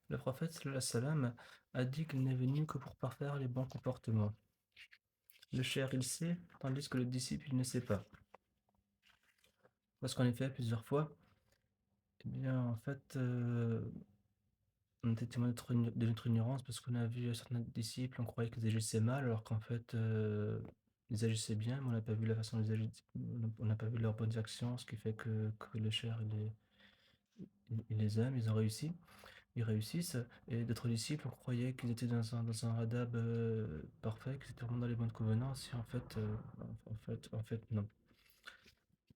Le prophète sallallahu alayhi wa sallam a dit qu'il n'est venu que pour parfaire les bons comportements. Le cher il sait, tandis que le disciple il ne sait pas. Parce qu'en effet, plusieurs fois, eh bien, en fait, on était témoin de notre ignorance parce qu'on a vu certains disciples, on croyait qu'ils agissaient mal, alors qu'en fait, ils agissaient bien, mais on n'a pas vu la façon dont ils agissent, on n'a pas vu leurs bonnes actions, ce qui fait que le cher il les aime, ils ont réussi. Ils réussissent et d'autres disciples, on croyait qu'ils étaient dans un adab, parfait, qu'ils étaient vraiment dans les bonnes convenances et en fait, non.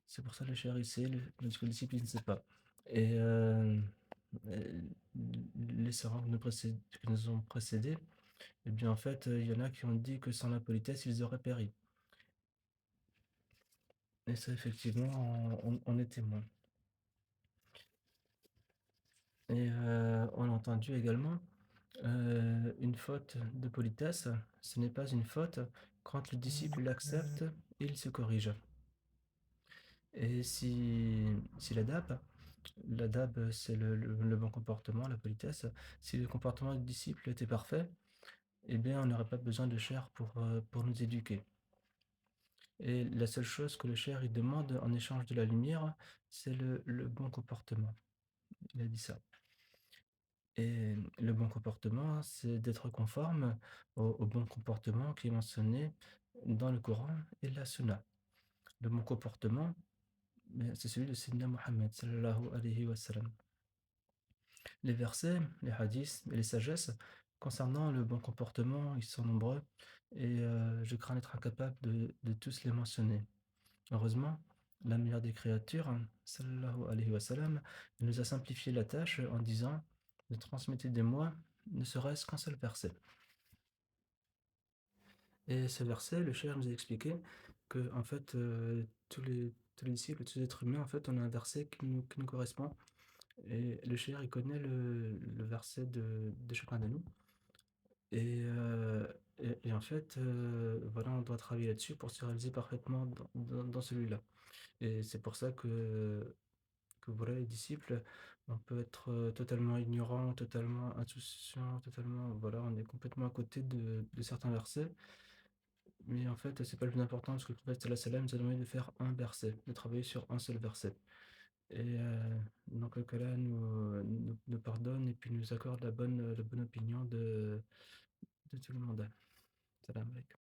C'est pour ça le cher ici, parce que le disciple, il ne sait pas. Et heu, les savants qui nous ont précédés, eh bien, en fait, il y en a qui ont dit que sans la politesse, ils auraient péri. Et ça, effectivement, on est témoin. Et on a entendu également, une faute de politesse, ce n'est pas une faute quand le disciple l'accepte, il se corrige. Et si l'adab, c'est le bon comportement, la politesse, si le comportement du disciple était parfait, eh bien, on n'aurait pas besoin de chair pour nous éduquer. Et la seule chose que le cher il demande en échange de la lumière, c'est le bon comportement. Il a dit ça. Et le bon comportement, c'est d'être conforme au bon comportement qui est mentionné dans le Coran et la Sunna. Le bon comportement, c'est celui de Sayyidina Mohammed sallallahu alayhi wa sallam. Les versets, les hadiths et les sagesses concernant le bon comportement, ils sont nombreux et je crains d'être incapable de tous les mentionner. Heureusement, la meilleure des créatures, sallallahu alayhi wa sallam, il nous a simplifié la tâche en disant de transmettre de moi ne serait-ce qu'un seul verset. Et ce verset, le cheikh nous a expliqué que en fait, tous les disciples, tous les êtres humains, en fait, on a un verset qui nous correspond. Et le cheikh, il connaît le verset de chacun de nous. Et, en fait, voilà, on doit travailler là-dessus pour se réaliser parfaitement dans celui-là. Et c'est pour ça que voilà, les disciples, on peut être totalement ignorant, totalement insouciant, totalement, voilà, on est complètement à côté de certains versets. Mais en fait, c'est pas le plus important parce que le prophète sallallahu alayhi wa sallam nous a demandé de faire un verset, de travailler sur un seul verset. Et donc qu'Allah nous pardonne et puis nous accorde la bonne opinion de tout le monde. Salam alaikum.